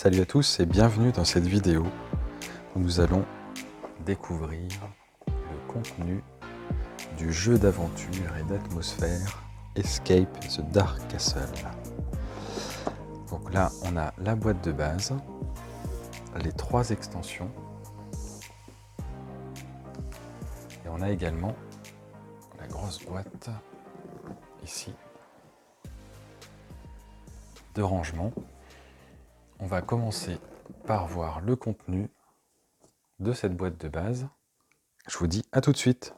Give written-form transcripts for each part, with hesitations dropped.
Salut à tous et bienvenue dans cette vidéo où nous allons découvrir le contenu du jeu d'aventure et d'atmosphère Escape the Dark Castle. Donc là, on a la boîte de base, les 3 extensions et on a également la grosse boîte ici de rangement. On va commencer par voir le contenu de cette boîte de base. Je vous dis à tout de suite.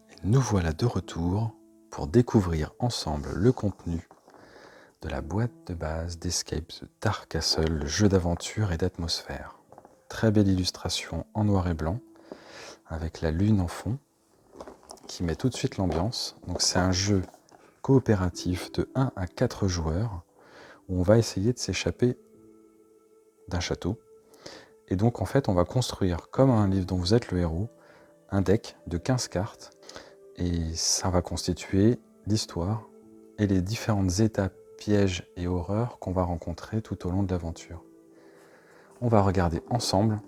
Et nous voilà de retour pour découvrir ensemble le contenu de la boîte de base d'Escape the Dark Castle, le jeu d'aventure et d'atmosphère. Très belle illustration en noir et blanc, avec la lune en fond, qui met tout de suite l'ambiance. Donc c'est un jeu coopératif de 1 à 4 joueurs, où on va essayer de s'échapper d'un château. Et donc en fait on va construire, comme un livre dont vous êtes le héros, un deck de 15 cartes, et ça va constituer l'histoire et les différentes étapes, pièges et horreurs qu'on va rencontrer tout au long de l'aventure. On va regarder ensemble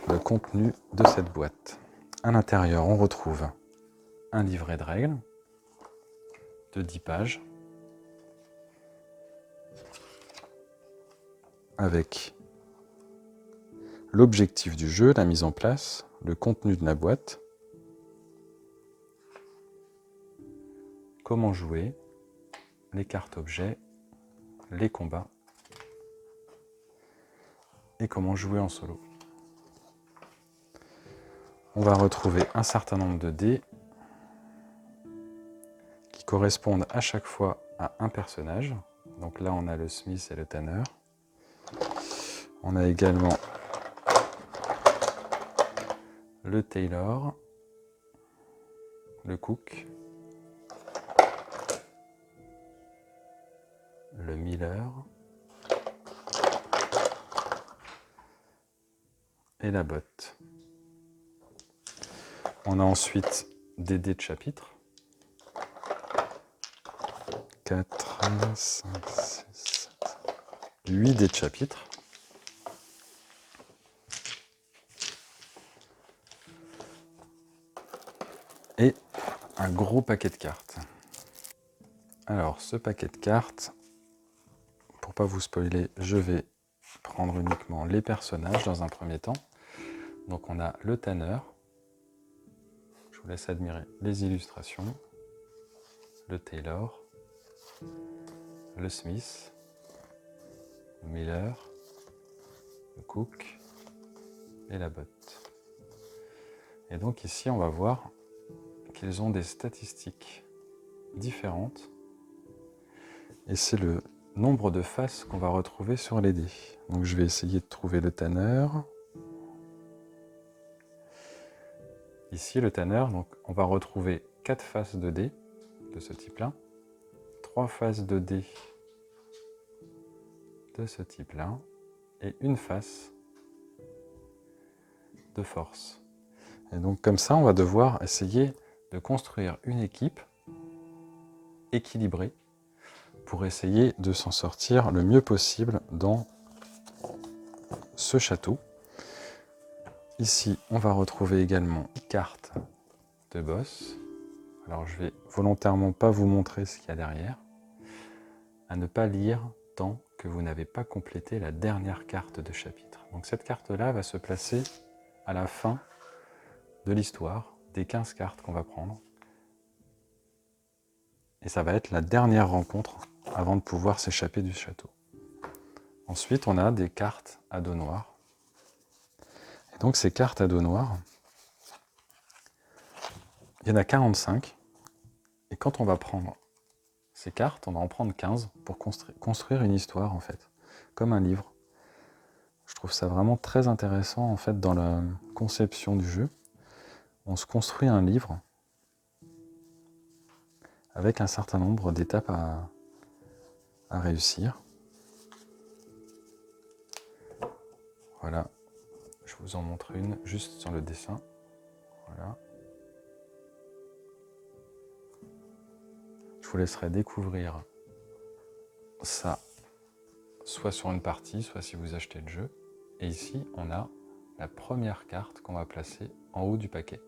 le contenu de cette boîte. À l'intérieur, on retrouve un livret de règles de 10 pages avec l'objectif du jeu, la mise en place, le contenu de la boîte, comment jouer, les cartes objets, les combats et comment jouer en solo. On va retrouver un certain nombre de dés qui correspondent à chaque fois à un personnage. Donc là, on a le Smith et le Tanner. On a également le Taylor, le Cook, le Miller et la botte. On a ensuite des dés de chapitre. 4, 5, 6, 7, 8 dés de chapitre. Et un gros paquet de cartes. Alors, ce paquet de cartes, pour pas vous spoiler, je vais prendre uniquement les personnages dans un premier temps. Donc on a le Tanner. Je vous laisse admirer les illustrations. Le Taylor. Le Smith. Le Miller. Le Cook. Et la botte. Et donc ici, on va voir qu'ils ont des statistiques différentes. Et c'est le nombre de faces qu'on va retrouver sur les dés. Donc je vais essayer de trouver le Tanner. Ici, le Tanner, donc on va retrouver 4 faces de dés de ce type-là, 3 faces de dés de ce type-là, et une face de force. Et donc comme ça, on va devoir essayer de construire une équipe équilibrée pour essayer de s'en sortir le mieux possible dans ce château. Ici, on va retrouver également une carte de boss. Alors je vais volontairement pas vous montrer ce qu'il y a derrière, à ne pas lire tant que vous n'avez pas complété la dernière carte de chapitre. Donc cette carte-là va se placer à la fin de l'histoire, des 15 cartes qu'on va prendre. Et ça va être la dernière rencontre avant de pouvoir s'échapper du château. Ensuite, on a des cartes à dos noir. Et donc ces cartes à dos noir, il y en a 45. Et quand on va prendre ces cartes, on va en prendre 15 pour construire une histoire, en fait, comme un livre. Je trouve ça vraiment très intéressant, en fait, dans la conception du jeu. On se construit un livre avec un certain nombre d'étapes à réussir. Voilà, je vous en montre une juste sur le dessin. Voilà. Je vous laisserai découvrir ça soit sur une partie, soit si vous achetez le jeu. Et ici, on a la première carte qu'on va placer en haut du paquet.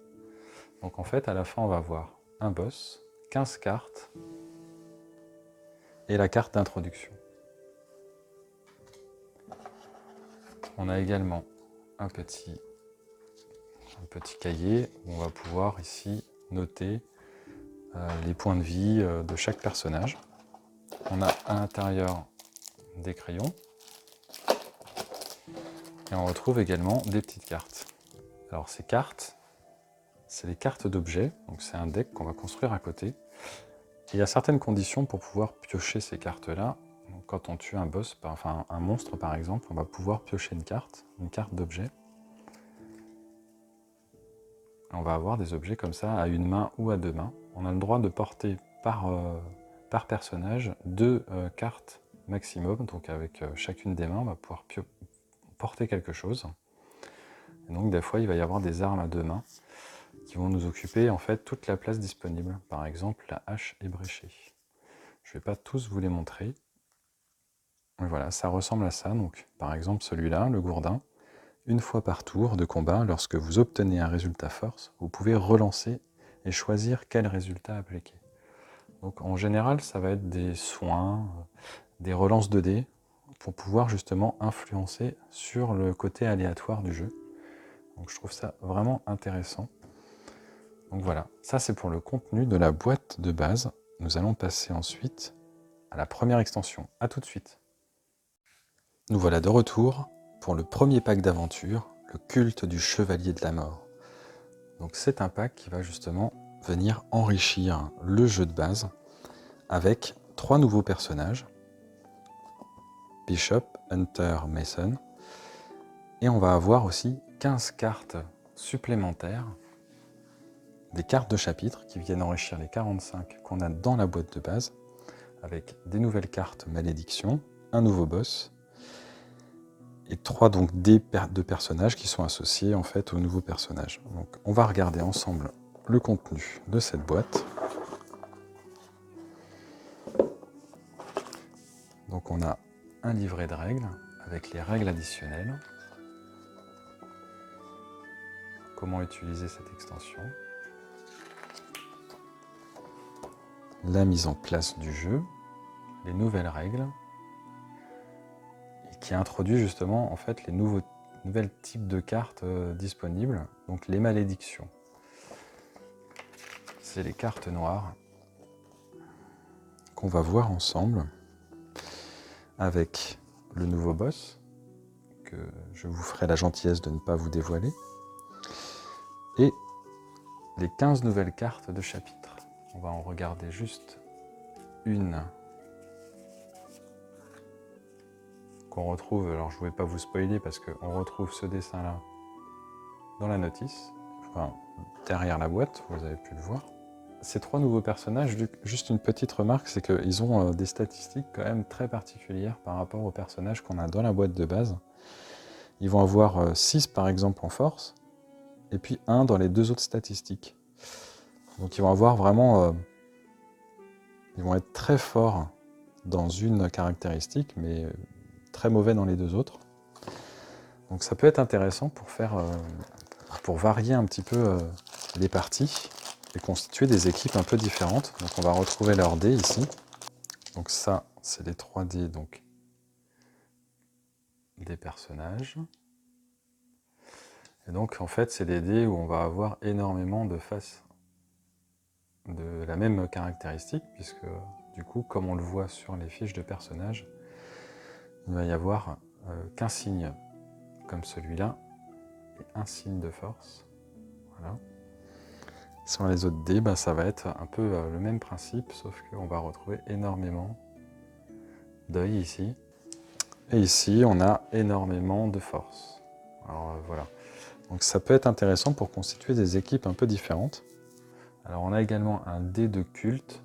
Donc en fait, à la fin, on va avoir un boss, 15 cartes et la carte d'introduction. On a également un petit cahier où on va pouvoir ici noter les points de vie de chaque personnage. On a à l'intérieur des crayons et on retrouve également des petites cartes. Alors ces cartes, c'est les cartes d'objets, donc c'est un deck qu'on va construire à côté. Et il y a certaines conditions pour pouvoir piocher ces cartes-là. Quand on tue un boss, enfin un monstre par exemple, on va pouvoir piocher une carte d'objet. On va avoir des objets comme ça à une main ou à deux mains. On a le droit de porter par personnage 2 cartes maximum, donc avec chacune des mains, on va pouvoir porter quelque chose. Et donc des fois, il va y avoir des armes à deux mains qui vont nous occuper en fait toute la place disponible. Par exemple, la hache ébréchée. Je ne vais pas tous vous les montrer. Et voilà, ça ressemble à ça. Donc, par exemple, celui-là, le gourdin. Une fois par tour de combat, lorsque vous obtenez un résultat force, vous pouvez relancer et choisir quel résultat appliquer. Donc en général, ça va être des soins, des relances de dés, pour pouvoir justement influencer sur le côté aléatoire du jeu. Donc je trouve ça vraiment intéressant. Donc voilà, ça c'est pour le contenu de la boîte de base. Nous allons passer ensuite à la première extension. A tout de suite. Nous voilà de retour pour le premier pack d'aventure, le culte du chevalier de la mort. Donc c'est un pack qui va justement venir enrichir le jeu de base avec 3 nouveaux personnages, Bishop, Hunter, Mason, et on va avoir aussi 15 cartes supplémentaires, des cartes de chapitre qui viennent enrichir les 45 qu'on a dans la boîte de base, avec des nouvelles cartes malédiction, un nouveau boss, et 3 donc dés de personnages qui sont associés en fait aux nouveaux personnages. Donc on va regarder ensemble le contenu de cette boîte. Donc on a un livret de règles avec les règles additionnelles, comment utiliser cette extension, la mise en place du jeu, les nouvelles règles, et qui introduit justement en fait les nouvelles types de cartes disponibles, donc les malédictions. C'est les cartes noires qu'on va voir ensemble avec le nouveau boss, que je vous ferai la gentillesse de ne pas vous dévoiler, et les 15 nouvelles cartes de chapitre. On va en regarder juste une qu'on retrouve, alors je ne vais pas vous spoiler parce qu'on retrouve ce dessin-là dans la notice, enfin derrière la boîte, vous avez pu le voir. Ces 3 nouveaux personnages, juste une petite remarque, c'est qu'ils ont des statistiques quand même très particulières par rapport aux personnages qu'on a dans la boîte de base. Ils vont avoir 6 par exemple en force, et puis 1 dans les 2 autres statistiques. Donc ils vont avoir vraiment... ils vont être très forts dans une caractéristique, mais très mauvais dans les 2 autres. Donc ça peut être intéressant pour varier un petit peu les parties et constituer des équipes un peu différentes. Donc on va retrouver leurs dés ici. Donc ça, c'est les 3 dés donc, des personnages. Et donc en fait, c'est des dés où on va avoir énormément de faces de la même caractéristique, puisque du coup, comme on le voit sur les fiches de personnages, il va y avoir qu'un signe comme celui-là et un signe de force. Voilà. Sur les autres dés, ça va être un peu le même principe, sauf qu'on va retrouver énormément d'œil ici. Et ici, on a énormément de force. Alors voilà. Donc ça peut être intéressant pour constituer des équipes un peu différentes. Alors on a également un dé de culte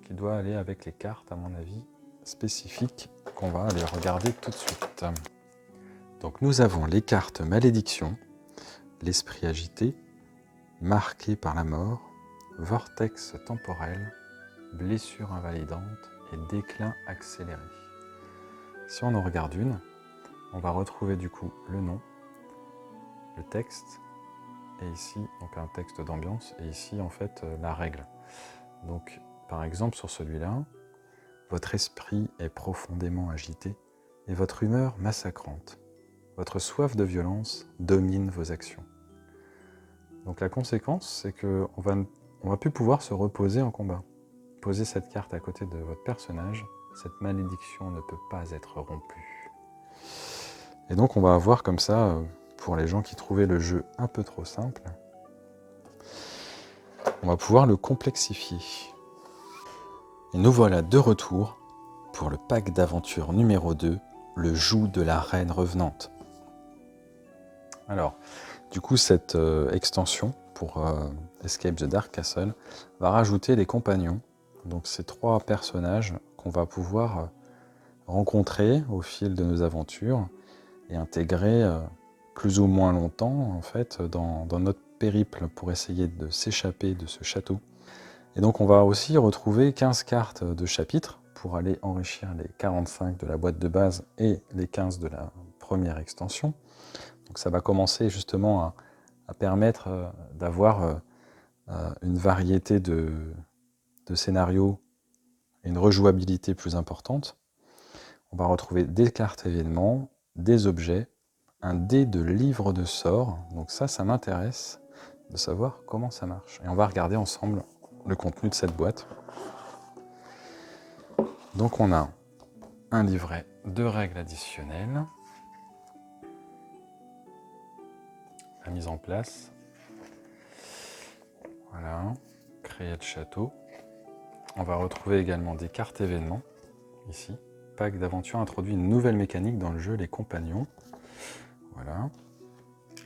qui doit aller avec les cartes, à mon avis, spécifiques qu'on va aller regarder tout de suite. Donc nous avons les cartes malédiction, l'esprit agité, marqué par la mort, vortex temporel, blessure invalidante et déclin accéléré. Si on en regarde une, on va retrouver du coup le nom, le texte, et ici, donc un texte d'ambiance, et ici en fait la règle. Donc par exemple sur celui-là, votre esprit est profondément agité et votre humeur massacrante. Votre soif de violence domine vos actions. Donc la conséquence, c'est qu'on va plus pouvoir se reposer en combat. Posez cette carte à côté de votre personnage, cette malédiction ne peut pas être rompue. Et donc on va avoir comme ça, pour les gens qui trouvaient le jeu un peu trop simple, on va pouvoir le complexifier. Et nous voilà de retour pour le pack d'aventure numéro 2, le joug de la reine revenante. Alors, du coup, cette extension pour Escape the Dark Castle va rajouter les compagnons. Donc ces 3 personnages qu'on va pouvoir rencontrer au fil de nos aventures et intégrer plus ou moins longtemps en fait dans notre périple pour essayer de s'échapper de ce château. Et donc on va aussi retrouver 15 cartes de chapitres pour aller enrichir les 45 de la boîte de base et les 15 de la première extension. Donc ça va commencer justement à permettre d'avoir une variété de scénarios et une rejouabilité plus importante. On va retrouver des cartes événements, des objets, un dé de livre de sorts. Donc ça m'intéresse de savoir comment ça marche. Et on va regarder ensemble le contenu de cette boîte. Donc on a un livret de règles additionnelles, la mise en place, voilà, créer le château. On va retrouver également des cartes événements, ici. Pack d'aventure introduit une nouvelle mécanique dans le jeu, les compagnons. Voilà.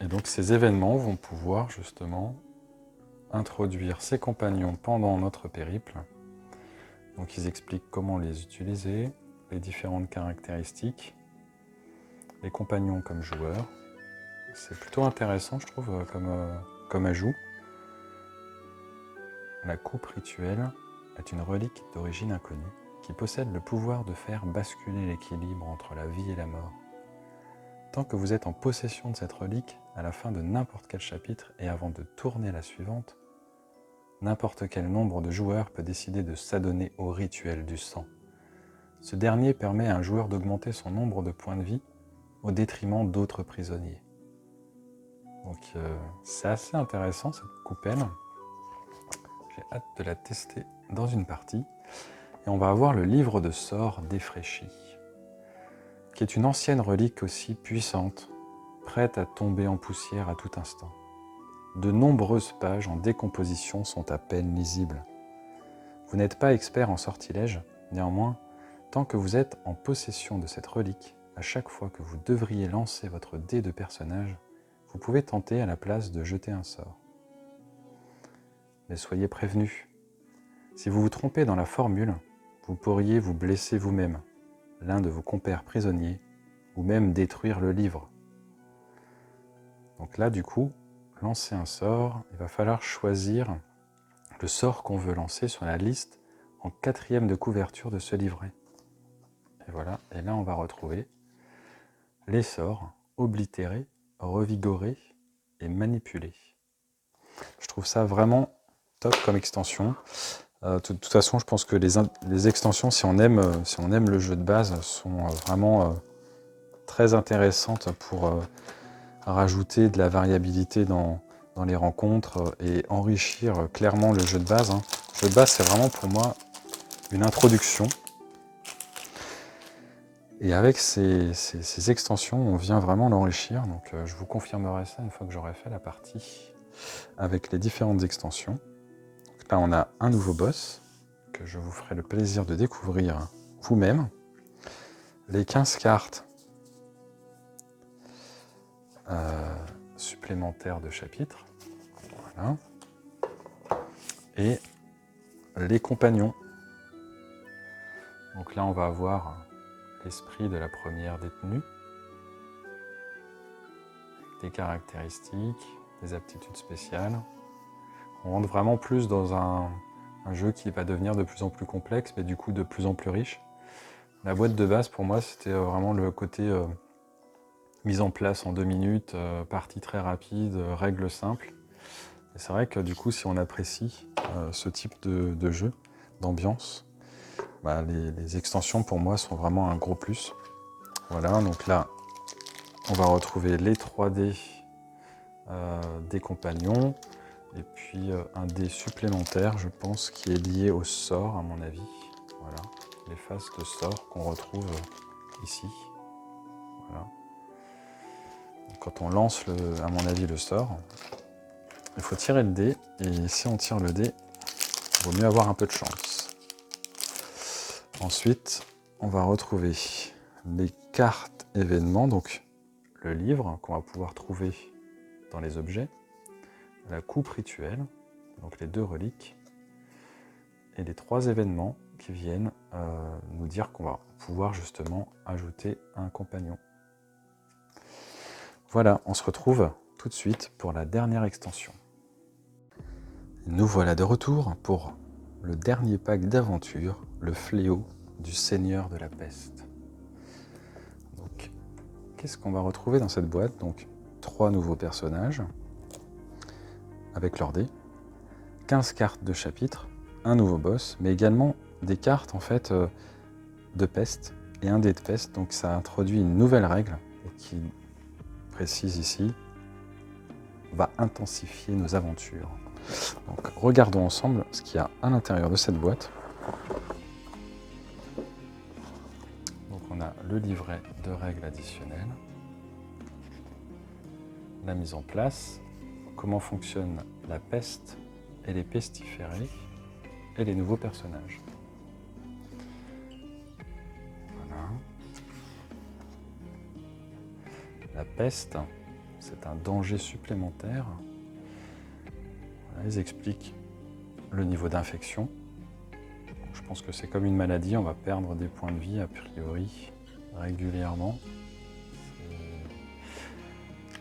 Et donc ces événements vont pouvoir justement introduire ces compagnons pendant notre périple. Donc ils expliquent comment les utiliser, les différentes caractéristiques, les compagnons comme joueurs. C'est plutôt intéressant, je trouve, comme ajout. La coupe rituelle est une relique d'origine inconnue qui possède le pouvoir de faire basculer l'équilibre entre la vie et la mort. Tant que vous êtes en possession de cette relique, à la fin de n'importe quel chapitre et avant de tourner la suivante, n'importe quel nombre de joueurs peut décider de s'adonner au rituel du sang. Ce dernier permet à un joueur d'augmenter son nombre de points de vie au détriment d'autres prisonniers. Donc c'est assez intéressant cette coupelle. J'ai hâte de la tester dans une partie. Et on va avoir le livre de sorts défraîchi, qui est une ancienne relique aussi puissante, prête à tomber en poussière à tout instant. De nombreuses pages en décomposition sont à peine lisibles. Vous n'êtes pas expert en sortilège, néanmoins, tant que vous êtes en possession de cette relique, à chaque fois que vous devriez lancer votre dé de personnage, vous pouvez tenter à la place de jeter un sort. Mais soyez prévenus, si vous vous trompez dans la formule, vous pourriez vous blesser vous-même, l'un de vos compères prisonniers, ou même détruire le livre. Donc là, du coup, lancer un sort, il va falloir choisir le sort qu'on veut lancer sur la liste en 4e de couverture de ce livret. Et voilà, et là on va retrouver les sorts oblitérer, revigorer et manipuler. Je trouve ça vraiment top comme extension. De toute façon, je pense que les extensions, si on aime le jeu de base, sont vraiment très intéressantes pour rajouter de la variabilité dans les rencontres et enrichir clairement le jeu de base. Le jeu de base, c'est vraiment pour moi une introduction. Et avec ces extensions, on vient vraiment l'enrichir. Donc je vous confirmerai ça une fois que j'aurai fait la partie avec les différentes extensions. Donc là, on a un nouveau boss que je vous ferai le plaisir de découvrir vous-même. Les 15 cartes supplémentaires de chapitres. Voilà. Et les compagnons. Donc là, on va avoir l'esprit de la première détenue, des caractéristiques, des aptitudes spéciales. On rentre vraiment plus dans un jeu qui va devenir de plus en plus complexe, mais du coup de plus en plus riche. La boîte de base, pour moi, c'était vraiment le côté mise en place en 2 minutes, partie très rapide, règles simples. Et c'est vrai que du coup, si on apprécie ce type de jeu, d'ambiance, bah, les extensions pour moi sont vraiment un gros plus. Voilà, donc là, on va retrouver les 3D des compagnons, et puis un dé supplémentaire, je pense, qui est lié au sort, à mon avis. Voilà, les phases de sort qu'on retrouve ici. Voilà. Quand on lance, à mon avis, le sort, il faut tirer le dé, et si on tire le dé, il vaut mieux avoir un peu de chance. Ensuite, on va retrouver les cartes événements, donc le livre qu'on va pouvoir trouver dans les objets, la coupe rituelle, donc les 2 reliques, et les 3 événements qui viennent nous dire qu'on va pouvoir justement ajouter un compagnon. Voilà, on se retrouve tout de suite pour la dernière extension. Nous voilà de retour pour le dernier pack d'aventure, le fléau du Seigneur de la Peste. Donc, qu'est-ce qu'on va retrouver dans cette boîte? Donc, 3 nouveaux personnages avec leurs dés, 15 cartes de chapitre, un nouveau boss, mais également des cartes en fait de peste et un dé de peste. Donc ça introduit une nouvelle règle qui précise ici va intensifier nos aventures. Donc regardons ensemble ce qu'il y a à l'intérieur de cette boîte. Donc on a le livret de règles additionnelles, la mise en place, comment fonctionne la peste et les pestiférés, et les nouveaux personnages. Voilà. La peste, c'est un danger supplémentaire. Voilà, ils expliquent le niveau d'infection. Je pense que c'est comme une maladie, on va perdre des points de vie a priori régulièrement.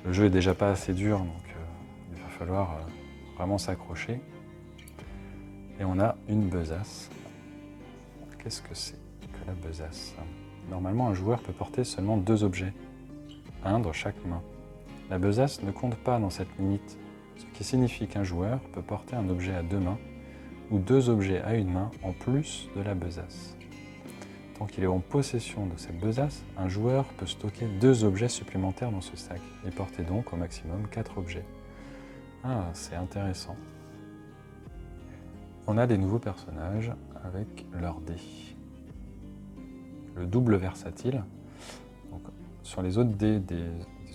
Le jeu est déjà pas assez dur, donc il va falloir vraiment s'accrocher. Et on a une besace. Qu'est-ce que c'est que la besace? Normalement, un joueur peut porter seulement 2 objets, un dans chaque main. La besace ne compte pas dans cette limite, ce qui signifie qu'un joueur peut porter un objet à 2 mains ou 2 objets à une main en plus de la besace. Tant qu'il est en possession de cette besace, un joueur peut stocker 2 objets supplémentaires dans ce sac et porter donc au maximum 4 objets. Ah, c'est intéressant. On a des nouveaux personnages avec leurs dés. Le double versatile. Donc, sur les autres dés des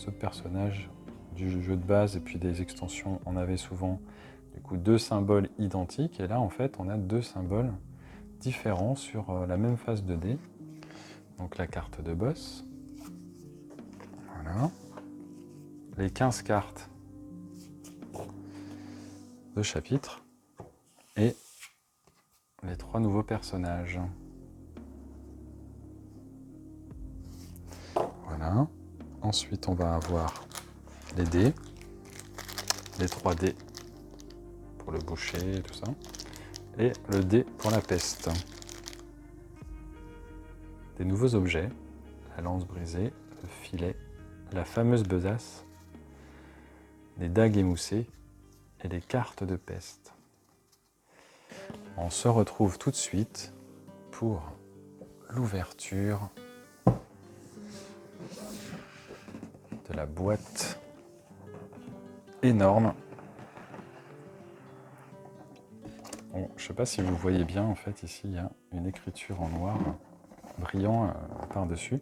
autres personnages du jeu de base et puis des extensions, on avait souvent du coup 2 symboles identiques. Et là, en fait, on a 2 symboles différents sur la même face de dés. Donc la carte de boss. Voilà. Les 15 cartes de chapitre. Et les 3 nouveaux personnages. Voilà. Ensuite, on va avoir les dés. Les 3 dés pour le boucher et tout ça. Et le dé pour la peste. Des nouveaux objets. La lance brisée, le filet, la fameuse besace, les dagues émoussées et les cartes de peste. On se retrouve tout de suite pour l'ouverture de la boîte énorme. Bon, je ne sais pas si vous voyez bien, en fait, ici, il y a une écriture en noir brillant par-dessus.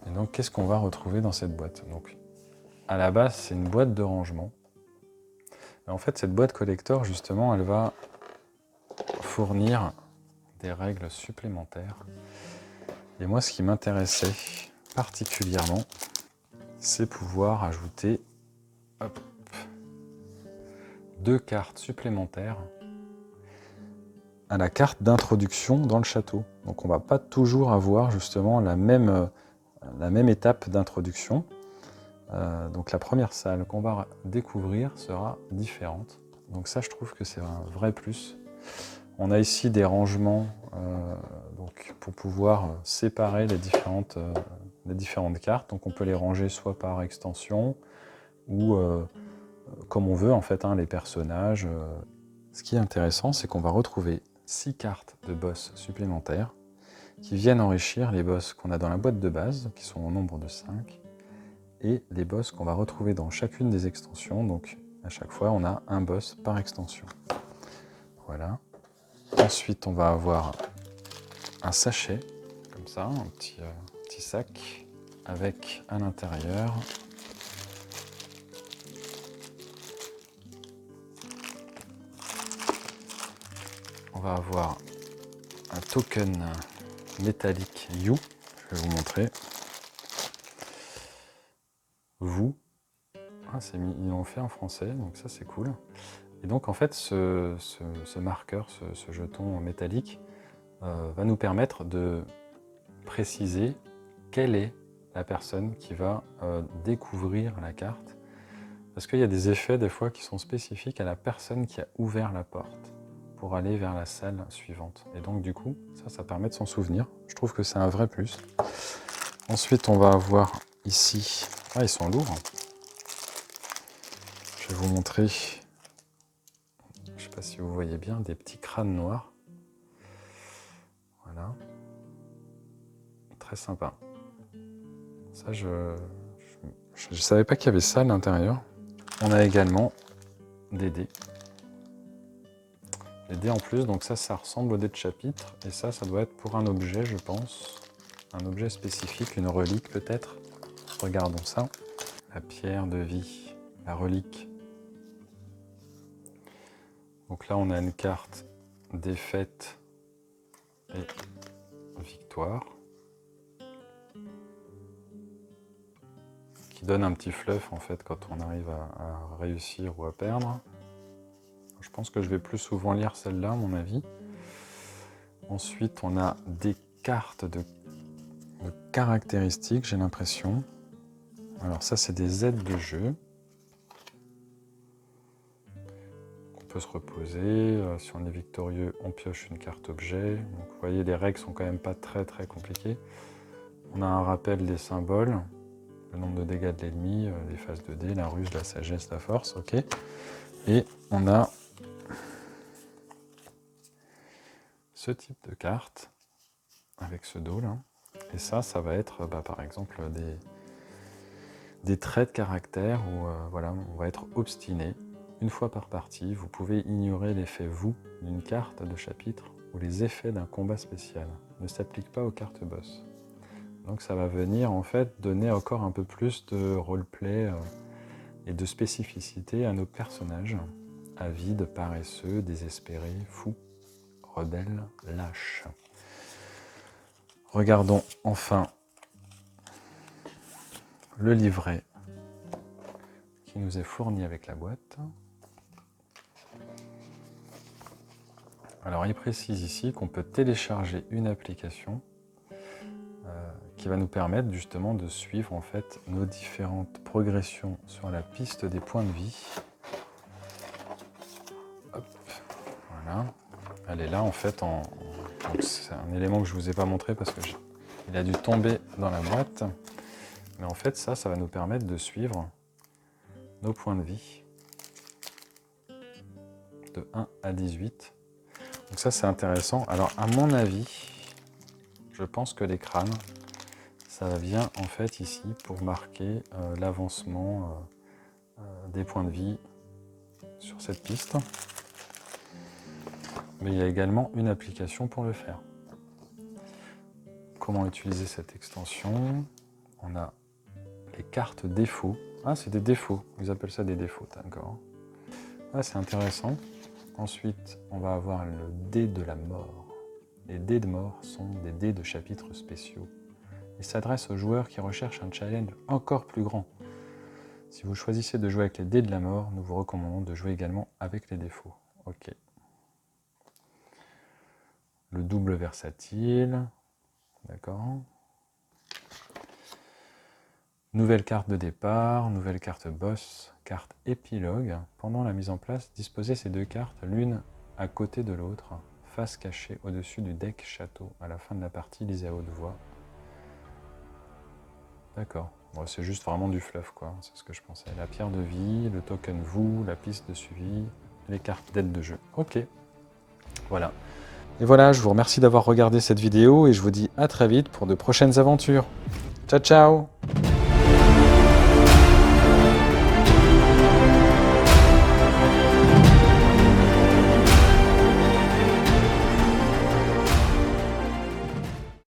Et donc, qu'est-ce qu'on va retrouver dans cette boîte? Donc, à la base, c'est une boîte de rangement. Et en fait, cette boîte collector, justement, elle va fournir des règles supplémentaires. Et moi, ce qui m'intéressait particulièrement, c'est pouvoir ajouter 2 cartes supplémentaires à la carte d'introduction dans le château. Donc on ne va pas toujours avoir justement la même étape d'introduction. Donc la première salle qu'on va découvrir sera différente. Donc ça, je trouve que c'est un vrai plus. On a ici des rangements donc pour pouvoir séparer les différentes cartes. Donc on peut les ranger soit par extension ou comme on veut en fait, hein, les personnages. Ce qui est intéressant, c'est qu'on va retrouver 6 cartes de boss supplémentaires qui viennent enrichir les boss qu'on a dans la boîte de base, qui sont au nombre de 5, et les boss qu'on va retrouver dans chacune des extensions. Donc à chaque fois, on a un boss par extension. Voilà. Ensuite, on va avoir un sachet, comme ça, un petit sac, avec à l'intérieur on va avoir un token métallique You, je vais vous montrer. Vous, ils l'ont fait en français, donc ça c'est cool. Et donc en fait ce marqueur, ce jeton métallique va nous permettre de préciser quelle est la personne qui va découvrir la carte. Parce qu'il y a des effets des fois qui sont spécifiques à la personne qui a ouvert la porte pour aller vers la salle suivante. Et donc du coup, ça permet de s'en souvenir. Je trouve que c'est un vrai plus. Ensuite, on va avoir ici... Ah, ils sont lourds. Je vais vous montrer, je ne sais pas si vous voyez bien, des petits crânes noirs. Voilà. Très sympa. Ça, je savais pas qu'il y avait ça à l'intérieur. On a également des dés. Les dés en plus, donc ça ressemble aux dés de chapitre. Et ça doit être pour un objet, je pense. Un objet spécifique, une relique peut-être. Regardons ça. La pierre de vie, la relique. Donc là, on a une carte défaite et victoire, qui donne un petit fluff en fait quand on arrive à réussir ou à perdre. Je pense que je vais plus souvent lire celle-là, à mon avis. Ensuite, on a des cartes de caractéristiques, j'ai l'impression. Alors ça, c'est des aides de jeu. On peut se reposer. Si on est victorieux, on pioche une carte objet. Donc, vous voyez, les règles sont quand même pas très compliquées. On a un rappel des symboles, le nombre de dégâts de l'ennemi, les phases de dés, la ruse, la sagesse, la force, ok. Et on a ce type de carte avec ce dos là. Et ça va être par exemple des traits de caractère où voilà, on va être obstiné. Une fois par partie, vous pouvez ignorer l'effet vous d'une carte de chapitre ou les effets d'un combat spécial. Ne s'appliquent pas aux cartes boss. Donc ça va venir en fait donner encore un peu plus de roleplay et de spécificité à nos personnages, avides, paresseux, désespérés, fous, rebelles, lâches. Regardons enfin le livret qui nous est fourni avec la boîte. Alors il précise ici qu'on peut télécharger une application qui va nous permettre justement de suivre en fait nos différentes progressions sur la piste des points de vie. Hop, voilà. Elle est là en fait c'est un élément que je ne vous ai pas montré parce que il a dû tomber dans la boîte. Mais en fait ça va nous permettre de suivre nos points de vie de 1 à 18. Donc ça c'est intéressant. Alors à mon avis, je pense que les crânes, ça vient en fait ici pour marquer l'avancement des points de vie sur cette piste. Mais il y a également une application pour le faire. Comment utiliser cette extension? On a les cartes défauts. Ah, c'est des défauts. Ils appellent ça des défauts, d'accord. Ah, c'est intéressant. Ensuite, on va avoir le dé de la mort. Les dés de mort sont des dés de chapitres spéciaux. Ils s'adressent aux joueurs qui recherchent un challenge encore plus grand. Si vous choisissez de jouer avec les dés de la mort, nous vous recommandons de jouer également avec les défauts. Ok. Le double versatile. D'accord. Nouvelle carte de départ, nouvelle carte boss, carte épilogue. Pendant la mise en place, disposez ces deux cartes l'une à côté de l'autre, face cachée au-dessus du deck château. À la fin de la partie, lisez à haute voix. D'accord. Bon, c'est juste vraiment du fluff, quoi. C'est ce que je pensais. La pierre de vie, le token vous, la piste de suivi, les cartes d'aide de jeu. Ok. Voilà. Et voilà, je vous remercie d'avoir regardé cette vidéo et je vous dis à très vite pour de prochaines aventures. Ciao, ciao!